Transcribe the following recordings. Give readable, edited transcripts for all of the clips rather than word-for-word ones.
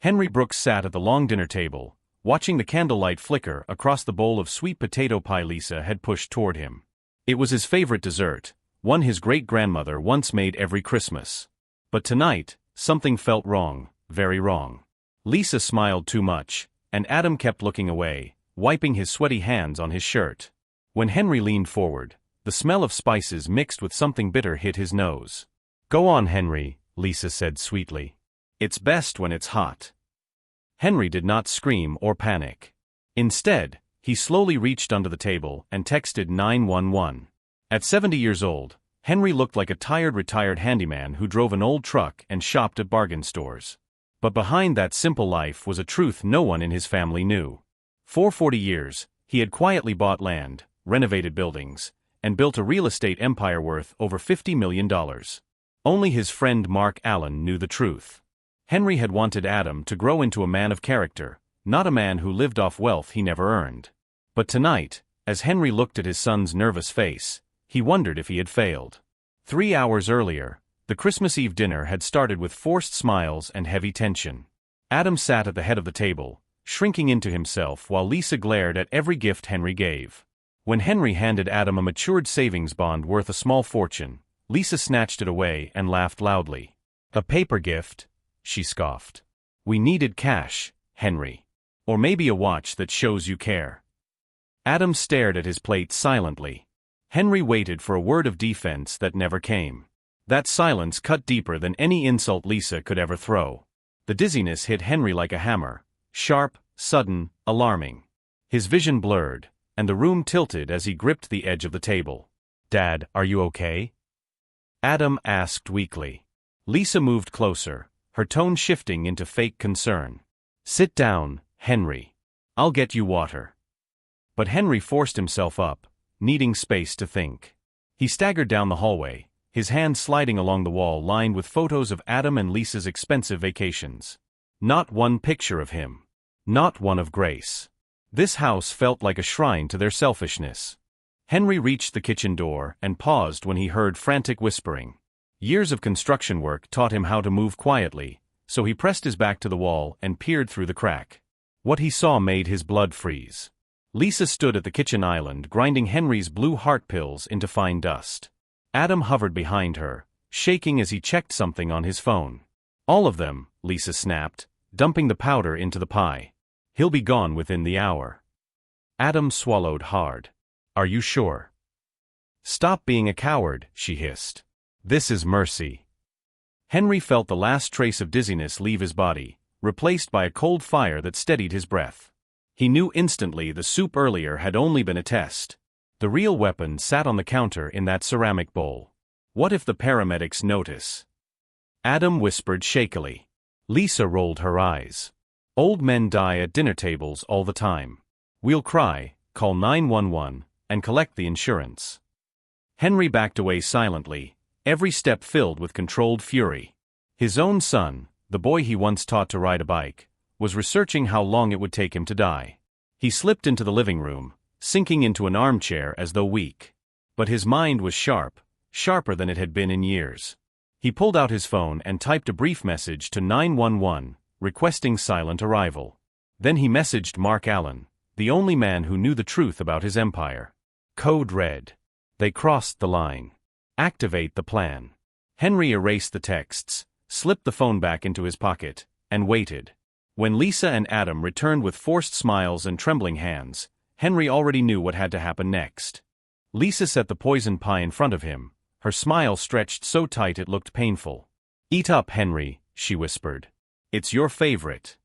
Henry Brooks sat at the long dinner table, watching the candlelight flicker across the bowl of sweet potato pie Lisa had pushed toward him. It was his favorite dessert, one his great-grandmother once made every Christmas. But tonight, something felt wrong, very wrong. Lisa smiled too much, and Adam kept looking away, wiping his sweaty hands on his shirt. When Henry leaned forward, the smell of spices mixed with something bitter hit his nose. "Go on, Henry," Lisa said sweetly. "It's best when it's hot." Henry did not scream or panic. Instead, he slowly reached under the table and texted 911. At 70 years old, Henry looked like a tired retired handyman who drove an old truck and shopped at bargain stores. But behind that simple life was a truth no one in his family knew. For 40 years, he had quietly bought land, renovated buildings, and built a real estate empire worth over $50 million. Only his friend Mark Allen knew the truth. Henry had wanted Adam to grow into a man of character, not a man who lived off wealth he never earned. But tonight, as Henry looked at his son's nervous face, he wondered if he had failed. 3 hours earlier, the Christmas Eve dinner had started with forced smiles and heavy tension. Adam sat at the head of the table, shrinking into himself while Lisa glared at every gift Henry gave. When Henry handed Adam a matured savings bond worth a small fortune, Lisa snatched it away and laughed loudly. "A paper gift?" she scoffed. "We needed cash, Henry. Or maybe a watch that shows you care." Adam stared at his plate silently. Henry waited for a word of defense that never came. That silence cut deeper than any insult Lisa could ever throw. The dizziness hit Henry like a hammer, sharp, sudden, alarming. His vision blurred, and the room tilted as he gripped the edge of the table. "Dad, are you okay?" Adam asked weakly. Lisa moved closer, her tone shifting into fake concern. "Sit down, Henry. I'll get you water." But Henry forced himself up, needing space to think. He staggered down the hallway, his hand sliding along the wall lined with photos of Adam and Lisa's expensive vacations. Not one picture of him. Not one of Grace. This house felt like a shrine to their selfishness. Henry reached the kitchen door and paused when he heard frantic whispering. Years of construction work taught him how to move quietly, so he pressed his back to the wall and peered through the crack. What he saw made his blood freeze. Lisa stood at the kitchen island grinding Henry's blue heart pills into fine dust. Adam hovered behind her, shaking as he checked something on his phone. "All of them," Lisa snapped, dumping the powder into the pie. "He'll be gone within the hour." Adam swallowed hard. "Are you sure?" "Stop being a coward," she hissed. "This is mercy." Henry felt the last trace of dizziness leave his body, replaced by a cold fire that steadied his breath. He knew instantly the soup earlier had only been a test. The real weapon sat on the counter in that ceramic bowl. What if the paramedics notice? Adam whispered shakily. Lisa rolled her eyes. "Old men die at dinner tables all the time. We'll cry, call 911, and collect the insurance." Henry backed away silently, every step filled with controlled fury. His own son, the boy he once taught to ride a bike, was researching how long it would take him to die. He slipped into the living room, sinking into an armchair as though weak. But his mind was sharp, sharper than it had been in years. He pulled out his phone and typed a brief message to 911, requesting silent arrival. Then he messaged Mark Allen, the only man who knew the truth about his empire. Code red. They crossed the line. Activate the plan. Henry erased the texts, slipped the phone back into his pocket, and waited. When Lisa and Adam returned with forced smiles and trembling hands, Henry already knew what had to happen next. Lisa set the poisoned pie in front of him, her smile stretched so tight it looked painful. "Eat up, Henry," she whispered. "It's your favorite."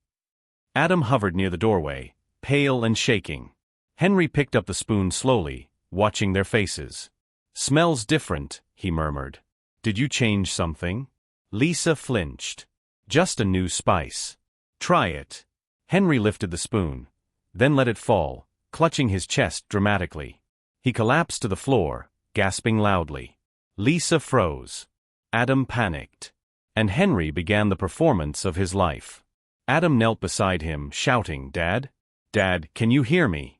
Adam hovered near the doorway, pale and shaking. Henry picked up the spoon slowly, watching their faces. "Smells different," he murmured. "Did you change something?" Lisa flinched. "Just a new spice. Try it." Henry lifted the spoon, then let it fall, clutching his chest dramatically. He collapsed to the floor, gasping loudly. Lisa froze. Adam panicked. And Henry began the performance of his life. Adam knelt beside him, shouting, "Dad? Dad, can you hear me?"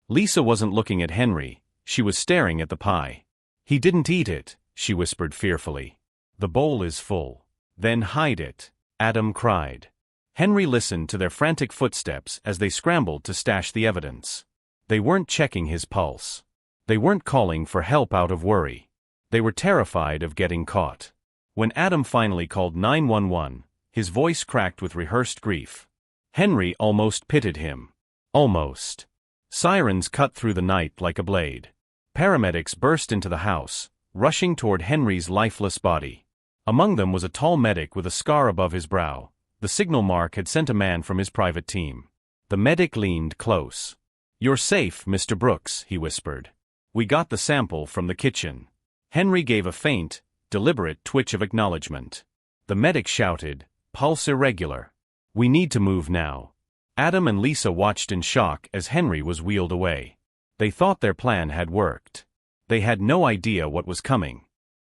Lisa wasn't looking at Henry, she was staring at the pie. "He didn't eat it," she whispered fearfully. "The bowl is full." "Then hide it," Adam cried. Henry listened to their frantic footsteps as they scrambled to stash the evidence. They weren't checking his pulse. They weren't calling for help out of worry. They were terrified of getting caught. When Adam finally called 911, his voice cracked with rehearsed grief. Henry almost pitied him. Almost. Sirens cut through the night like a blade. Paramedics burst into the house, rushing toward Henry's lifeless body. Among them was a tall medic with a scar above his brow. The signal Mark had sent a man from his private team. The medic leaned close. "You're safe, Mr. Brooks," he whispered. "We got the sample from the kitchen." Henry gave a faint, deliberate twitch of acknowledgement. The medic shouted, "Pulse irregular. We need to move now." Adam and Lisa watched in shock as Henry was wheeled away. They thought their plan had worked. They had no idea what was coming.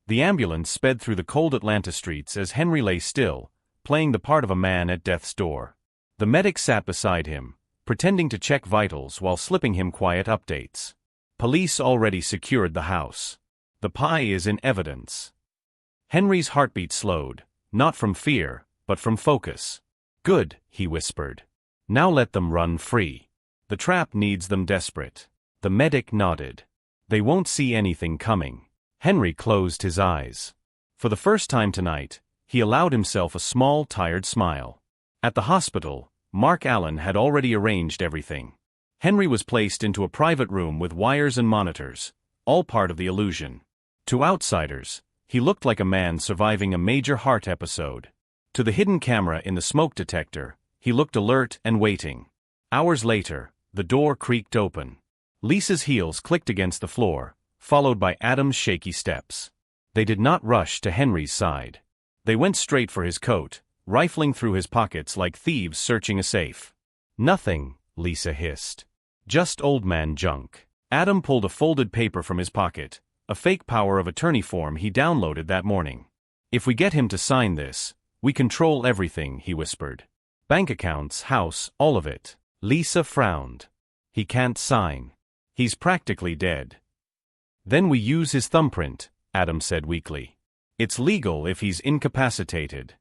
The ambulance sped through the cold Atlanta streets as Henry lay still, playing the part of a man at death's door. The medic sat beside him, pretending to check vitals while slipping him quiet updates. "Police already secured the house. The pie is in evidence." Henry's heartbeat slowed, not from fear, but from focus. "Good," he whispered. "Now let them run free. The trap needs them desperate." The medic nodded. "They won't see anything coming." Henry closed his eyes. For the first time tonight, he allowed himself a small, tired smile. At the hospital, Mark Allen had already arranged everything. Henry was placed into a private room with wires and monitors, all part of the illusion. To outsiders, he looked like a man surviving a major heart episode. To the hidden camera in the smoke detector, he looked alert and waiting. Hours later, the door creaked open. Lisa's heels clicked against the floor, followed by Adam's shaky steps. They did not rush to Henry's side. They went straight for his coat, rifling through his pockets like thieves searching a safe. "Nothing," Lisa hissed. "Just old man junk." Adam pulled a folded paper from his pocket, a fake power of attorney form he downloaded that morning. "If we get him to sign this, we control everything," he whispered. "Bank accounts, house, all of it." Lisa frowned. "He can't sign. He's practically dead." "Then we use his thumbprint," Adam said weakly. "It's legal if he's incapacitated."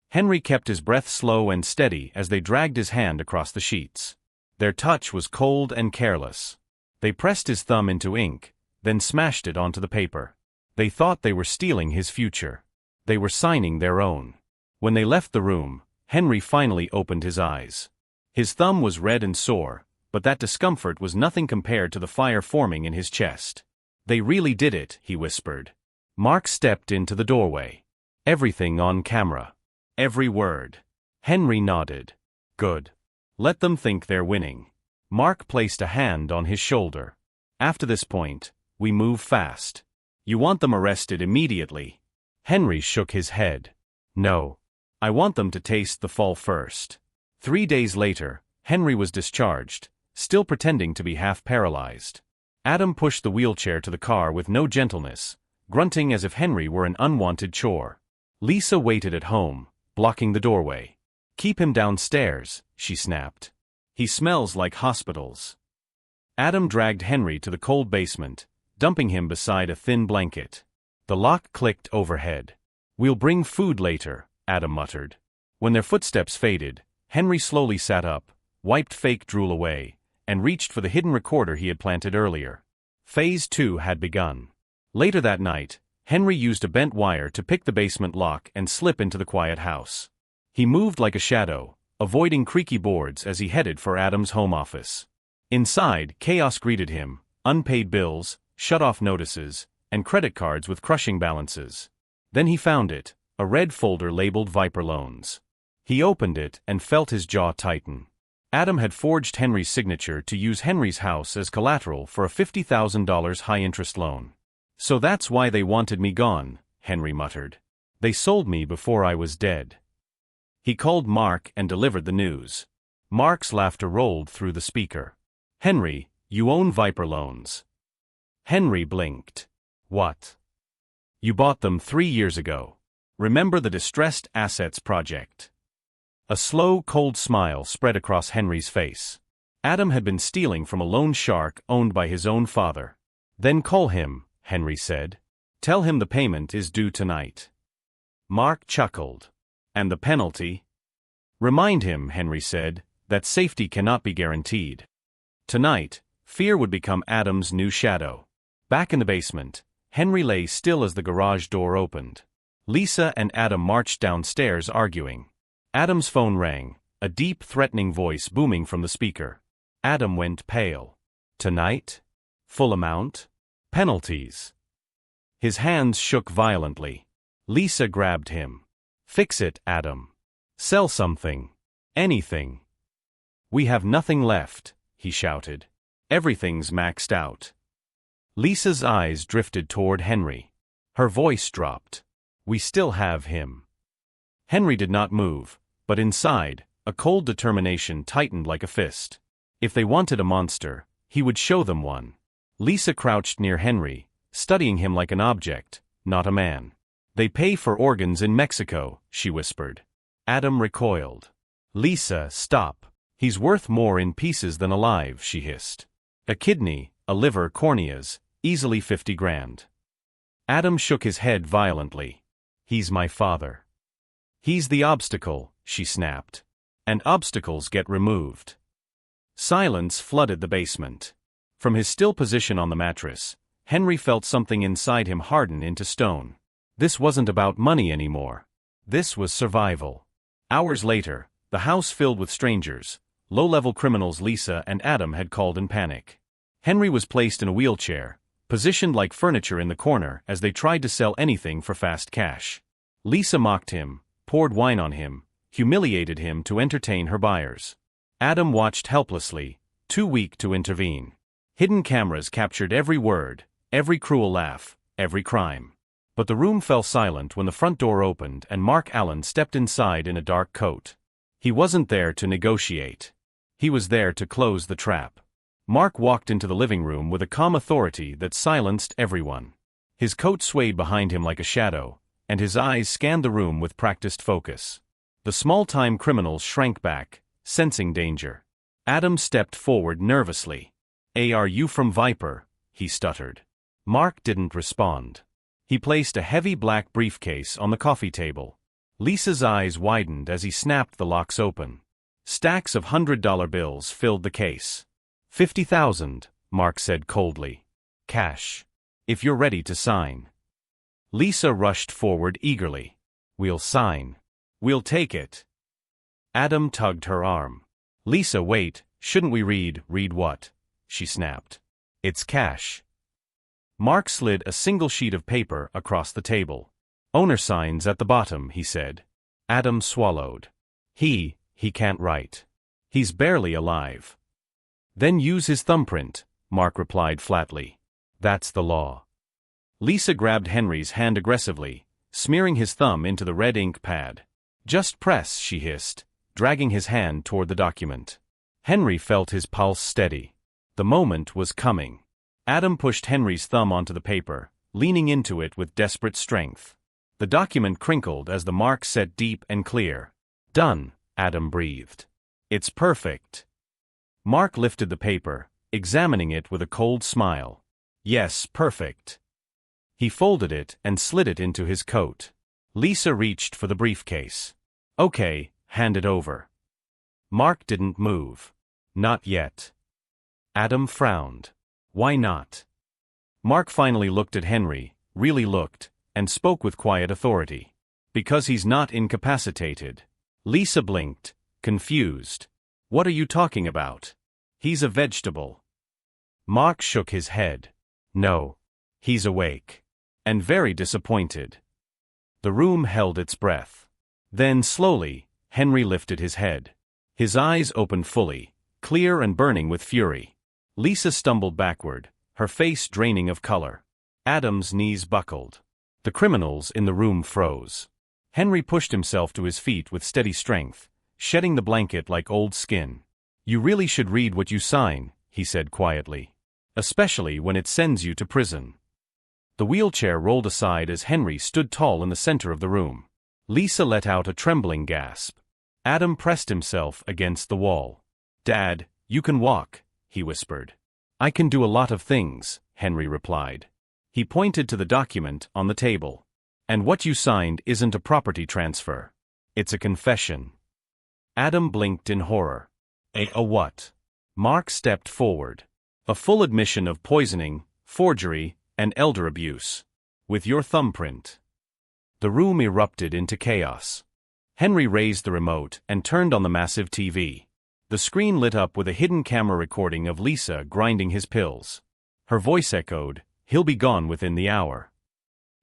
Henry kept his breath slow and steady as they dragged his hand across the sheets. Their touch was cold and careless. They pressed his thumb into ink, then smashed it onto the paper. They thought they were stealing his future. They were signing their own. When they left the room, Henry finally opened his eyes. His thumb was red and sore, but that discomfort was nothing compared to the fire forming in his chest. "They really did it," he whispered. Mark stepped into the doorway. "Everything on camera. Every word." Henry nodded. "Good. Let them think they're winning." Mark placed a hand on his shoulder. "After this point, we move fast. You want them arrested immediately." Henry shook his head. "No. I want them to taste the fall first." 3 days later, Henry was discharged, still pretending to be half paralyzed. Adam pushed the wheelchair to the car with no gentleness, grunting as if Henry were an unwanted chore. Lisa waited at home, blocking the doorway. "Keep him downstairs," she snapped. "He smells like hospitals." Adam dragged Henry to the cold basement, dumping him beside a thin blanket. The lock clicked overhead. "We'll bring food later," Adam muttered. When their footsteps faded, Henry slowly sat up, wiped fake drool away, and reached for the hidden recorder he had planted earlier. Phase 2 had begun. Later that night, Henry used a bent wire to pick the basement lock and slip into the quiet house. He moved like a shadow, avoiding creaky boards as he headed for Adam's home office. Inside, chaos greeted him: unpaid bills, shut-off notices, and credit cards with crushing balances. Then he found it, a red folder labeled Viper Loans. He opened it and felt his jaw tighten. Adam had forged Henry's signature to use Henry's house as collateral for a $50,000 high-interest loan. "So that's why they wanted me gone," Henry muttered. "They sold me before I was dead." He called Mark and delivered the news. Mark's laughter rolled through the speaker. "Henry, you own Viper Loans." Henry blinked. "What?" "You bought them 3 years ago. Remember the Distressed Assets Project?" A slow, cold smile spread across Henry's face. Adam had been stealing from a loan shark owned by his own father. "Then call him," Henry said. "Tell him the payment is due tonight." Mark chuckled. "And the penalty?" Remind him, Henry said, that safety cannot be guaranteed. Tonight, fear would become Adam's new shadow. Back in the basement, Henry lay still as the garage door opened. Lisa and Adam marched downstairs arguing. Adam's phone rang, a deep, threatening voice booming from the speaker. Adam went pale. Tonight? Full amount? Penalties. His hands shook violently. Lisa grabbed him. Fix it, Adam. Sell something. Anything. We have nothing left, he shouted. Everything's maxed out. Lisa's eyes drifted toward Henry. Her voice dropped. We still have him. Henry did not move, but inside, a cold determination tightened like a fist. If they wanted a monster, he would show them one. Lisa crouched near Henry, studying him like an object, not a man. They pay for organs in Mexico, she whispered. Adam recoiled. Lisa, stop. He's worth more in pieces than alive, she hissed. A kidney, a liver, corneas, easily 50 grand. Adam shook his head violently. He's my father. He's the obstacle, she snapped. And obstacles get removed. Silence flooded the basement. From his still position on the mattress, Henry felt something inside him harden into stone. This wasn't about money anymore. This was survival. Hours later, the house filled with strangers, low-level criminals Lisa and Adam had called in panic. Henry was placed in a wheelchair, positioned like furniture in the corner as they tried to sell anything for fast cash. Lisa mocked him, poured wine on him, humiliated him to entertain her buyers. Adam watched helplessly, too weak to intervene. Hidden cameras captured every word, every cruel laugh, every crime. But the room fell silent when the front door opened and Mark Allen stepped inside in a dark coat. He wasn't there to negotiate. He was there to close the trap. Mark walked into the living room with a calm authority that silenced everyone. His coat swayed behind him like a shadow, and his eyes scanned the room with practiced focus. The small-time criminals shrank back, sensing danger. Adam stepped forward nervously. Are you from Viper? He stuttered. Mark didn't respond. He placed a heavy black briefcase on the coffee table. Lisa's eyes widened as he snapped the locks open. Stacks of $100 bills filled the case. 50,000, Mark said coldly. Cash. If you're ready to sign. Lisa rushed forward eagerly. We'll sign. We'll take it. Adam tugged her arm. Lisa, wait, shouldn't we read? Read what? She snapped. It's cash. Mark slid a single sheet of paper across the table. Owner signs at the bottom, he said. Adam swallowed. He can't write. He's barely alive. Then use his thumbprint, Mark replied flatly. That's the law. Lisa grabbed Henry's hand aggressively, smearing his thumb into the red ink pad. Just press, she hissed, dragging his hand toward the document. Henry felt his pulse steady. The moment was coming. Adam pushed Henry's thumb onto the paper, leaning into it with desperate strength. The document crinkled as the mark set deep and clear. Done, Adam breathed. It's perfect. Mark lifted the paper, examining it with a cold smile. Yes, perfect. He folded it and slid it into his coat. Lisa reached for the briefcase. Okay, hand it over. Mark didn't move. Not yet. Adam frowned. Why not? Mark finally looked at Henry, really looked, and spoke with quiet authority. Because he's not incapacitated. Lisa blinked, confused. What are you talking about? He's a vegetable. Mark shook his head. No. He's awake. And very disappointed. The room held its breath. Then, slowly, Henry lifted his head. His eyes opened fully, clear and burning with fury. Lisa stumbled backward, her face draining of color. Adam's knees buckled. The criminals in the room froze. Henry pushed himself to his feet with steady strength, shedding the blanket like old skin. You really should read what you sign, he said quietly. Especially when it sends you to prison. The wheelchair rolled aside as Henry stood tall in the center of the room. Lisa let out a trembling gasp. Adam pressed himself against the wall. Dad, you can walk, he whispered. I can do a lot of things, Henry replied. He pointed to the document on the table. And what you signed isn't a property transfer. It's a confession. Adam blinked in horror. A what? Mark stepped forward. A full admission of poisoning, forgery, and elder abuse. With your thumbprint. The room erupted into chaos. Henry raised the remote and turned on the massive TV. The screen lit up with a hidden camera recording of Lisa grinding his pills. Her voice echoed, "He'll be gone within the hour."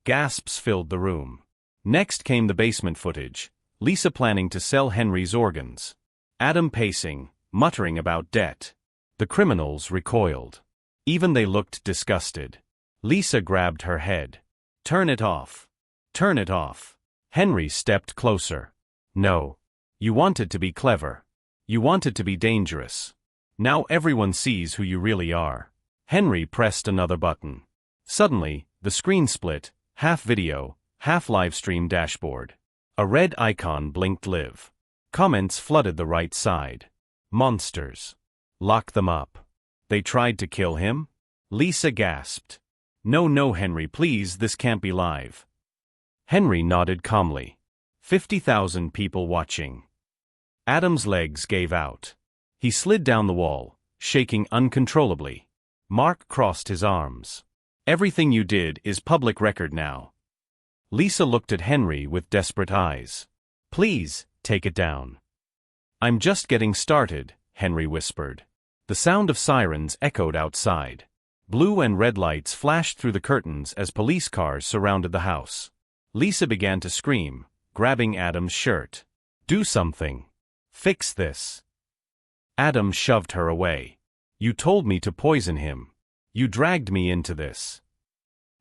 Gasps filled the room. Next came the basement footage, Lisa planning to sell Henry's organs. Adam pacing, muttering about debt. The criminals recoiled. Even they looked disgusted. Lisa grabbed her head. "Turn it off. Turn it off." Henry stepped closer. "No. You wanted to be clever. You wanted to be dangerous. Now everyone sees who you really are." Henry pressed another button. Suddenly, the screen split, half video, half livestream dashboard. A red icon blinked live. Comments flooded the right side. "Monsters. Lock them up. They tried to kill him?" Lisa gasped. No, Henry, please, this can't be live." Henry nodded calmly. 50,000 people watching. Adam's legs gave out. He slid down the wall, shaking uncontrollably. Mark crossed his arms. "Everything you did is public record now." Lisa looked at Henry with desperate eyes. "Please, take it down." "I'm just getting started," Henry whispered. The sound of sirens echoed outside. Blue and red lights flashed through the curtains as police cars surrounded the house. Lisa began to scream, grabbing Adam's shirt. "Do something. Fix this." Adam shoved her away. "You told me to poison him. You dragged me into this."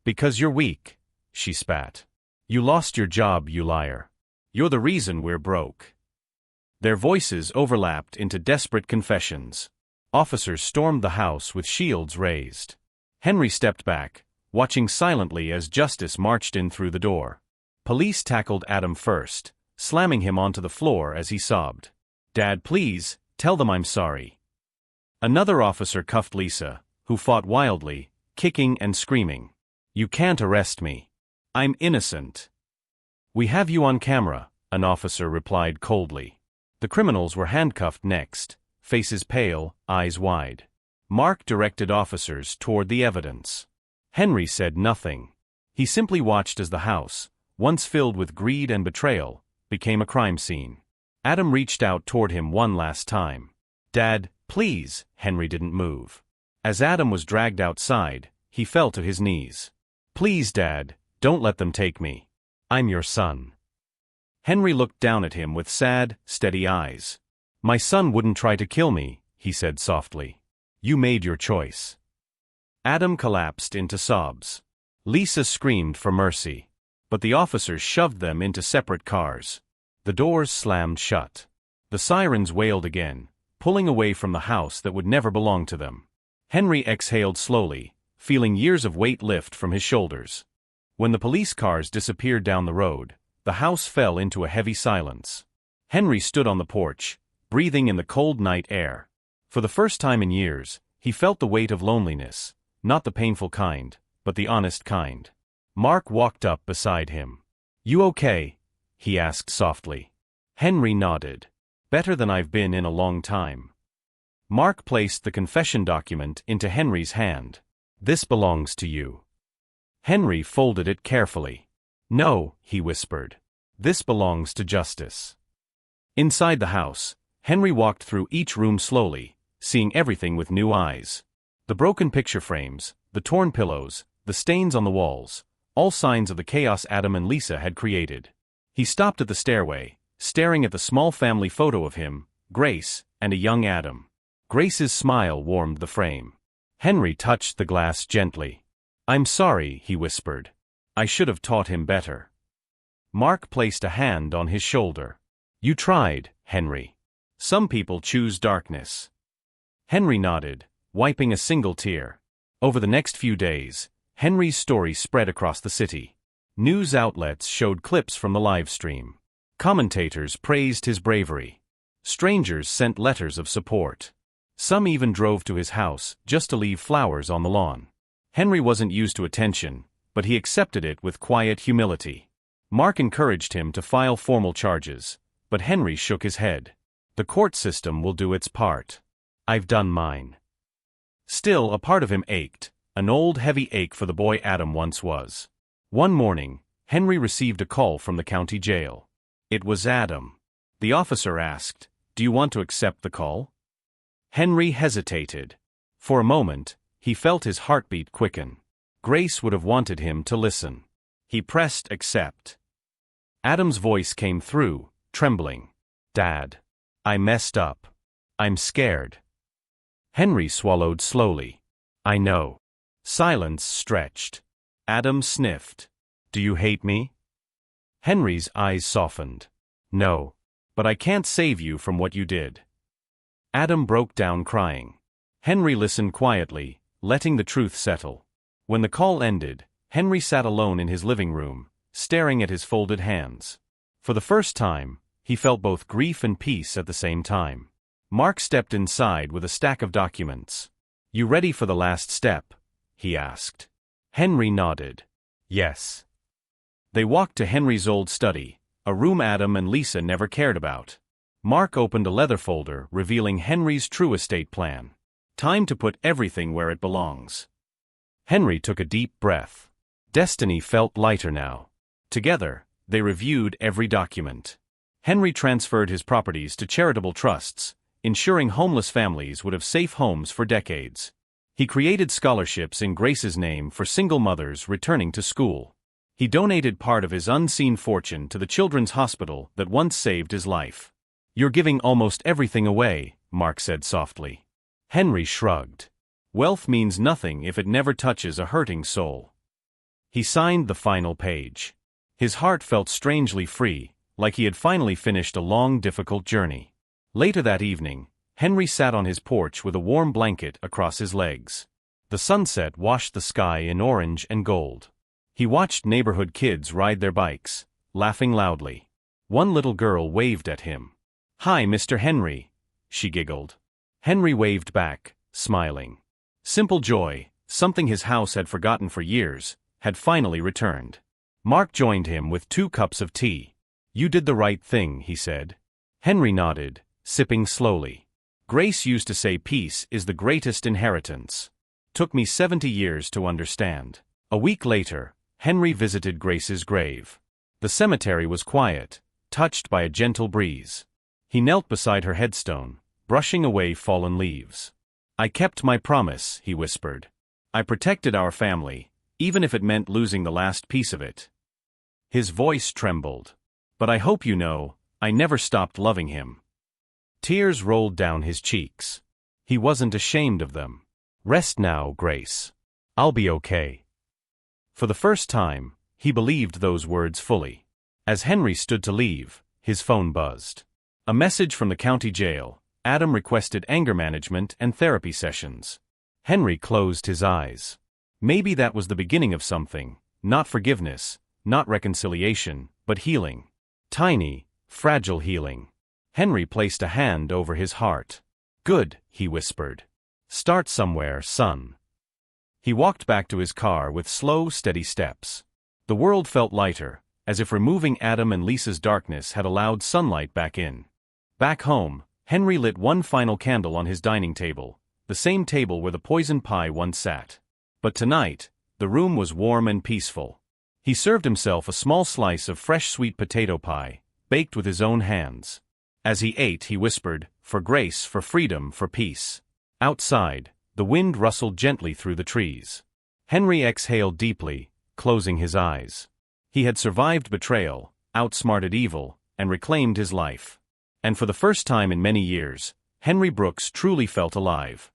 "Because you're weak," she spat. "You lost your job, you liar. You're the reason we're broke." Their voices overlapped into desperate confessions. Officers stormed the house with shields raised. Henry stepped back, watching silently as justice marched in through the door. Police tackled Adam first, slamming him onto the floor as he sobbed. "Dad, please, tell them I'm sorry." Another officer cuffed Lisa, who fought wildly, kicking and screaming. "You can't arrest me. I'm innocent." "We have you on camera," an officer replied coldly. The criminals were handcuffed next, faces pale, eyes wide. Mark directed officers toward the evidence. Henry said nothing. He simply watched as the house, once filled with greed and betrayal, became a crime scene. Adam reached out toward him one last time. "Dad, please." Henry didn't move. As Adam was dragged outside, he fell to his knees. "Please, Dad, don't let them take me. I'm your son." Henry looked down at him with sad, steady eyes. "My son wouldn't try to kill me," he said softly. "You made your choice." Adam collapsed into sobs. Lisa screamed for mercy. But the officers shoved them into separate cars. The doors slammed shut. The sirens wailed again, pulling away from the house that would never belong to them. Henry exhaled slowly, feeling years of weight lift from his shoulders. When the police cars disappeared down the road, the house fell into a heavy silence. Henry stood on the porch, breathing in the cold night air. For the first time in years, he felt the weight of loneliness, not the painful kind, but the honest kind. Mark walked up beside him. "You okay?" he asked softly. Henry nodded. "Better than I've been in a long time." Mark placed the confession document into Henry's hand. "This belongs to you." Henry folded it carefully. "No," he whispered. "This belongs to justice." Inside the house, Henry walked through each room slowly, seeing everything with new eyes. The broken picture frames, the torn pillows, the stains on the walls, all signs of the chaos Adam and Lisa had created. He stopped at the stairway, staring at the small family photo of him, Grace, and a young Adam. Grace's smile warmed the frame. Henry touched the glass gently. "I'm sorry," he whispered. "I should have taught him better." Mark placed a hand on his shoulder. "You tried, Henry. Some people choose darkness." Henry nodded, wiping a single tear. Over the next few days, Henry's story spread across the city. News outlets showed clips from the live stream. Commentators praised his bravery. Strangers sent letters of support. Some even drove to his house just to leave flowers on the lawn. Henry wasn't used to attention, but he accepted it with quiet humility. Mark encouraged him to file formal charges, but Henry shook his head. The court system will do its part. I've done mine. Still, a part of him ached, an old heavy ache for the boy Adam once was. One morning, Henry received a call from the county jail. It was Adam. The officer asked, "Do you want to accept the call?" Henry hesitated. For a moment, he felt his heartbeat quicken. Grace would have wanted him to listen. He pressed accept. Adam's voice came through, trembling. "Dad. I messed up. I'm scared." Henry swallowed slowly. "I know." Silence stretched. Adam sniffed. "Do you hate me?" Henry's eyes softened. "No. But I can't save you from what you did." Adam broke down crying. Henry listened quietly, letting the truth settle. When the call ended, Henry sat alone in his living room, staring at his folded hands. For the first time, he felt both grief and peace at the same time. Mark stepped inside with a stack of documents. "You ready for the last step?" he asked. Henry nodded. "Yes." They walked to Henry's old study, a room Adam and Lisa never cared about. Mark opened a leather folder revealing Henry's true estate plan. Time to put everything where it belongs. Henry took a deep breath. Destiny felt lighter now. Together, they reviewed every document. Henry transferred his properties to charitable trusts, ensuring homeless families would have safe homes for decades. He created scholarships in Grace's name for single mothers returning to school. He donated part of his unseen fortune to the children's hospital that once saved his life. "You're giving almost everything away," Mark said softly. Henry shrugged. "Wealth means nothing if it never touches a hurting soul." He signed the final page. His heart felt strangely free, like he had finally finished a long, difficult journey. Later that evening, Henry sat on his porch with a warm blanket across his legs. The sunset washed the sky in orange and gold. He watched neighborhood kids ride their bikes, laughing loudly. One little girl waved at him. "Hi, Mr. Henry," she giggled. Henry waved back, smiling. Simple joy, something his house had forgotten for years, had finally returned. Mark joined him with 2 cups of tea. "You did the right thing," he said. Henry nodded, sipping slowly. "Grace used to say peace is the greatest inheritance. Took me 70 years to understand." A week later, Henry visited Grace's grave. The cemetery was quiet, touched by a gentle breeze. He knelt beside her headstone, brushing away fallen leaves. "I kept my promise," he whispered. "I protected our family, even if it meant losing the last piece of it." His voice trembled. "But I hope you know, I never stopped loving him." Tears rolled down his cheeks. He wasn't ashamed of them. "Rest now, Grace. I'll be okay." For the first time, he believed those words fully. As Henry stood to leave, his phone buzzed. A message from the county jail. Adam requested anger management and therapy sessions. Henry closed his eyes. Maybe that was the beginning of something, not forgiveness, not reconciliation, but healing. Tiny, fragile healing. Henry placed a hand over his heart. "Good," he whispered. "Start somewhere, son." He walked back to his car with slow, steady steps. The world felt lighter, as if removing Adam and Lisa's darkness had allowed sunlight back in. Back home, Henry lit one final candle on his dining table, the same table where the poison pie once sat. But tonight, the room was warm and peaceful. He served himself a small slice of fresh sweet potato pie, baked with his own hands. As he ate, he whispered, "For grace, for freedom, for peace." Outside, the wind rustled gently through the trees. Henry exhaled deeply, closing his eyes. He had survived betrayal, outsmarted evil, and reclaimed his life. And for the first time in many years, Henry Brooks truly felt alive.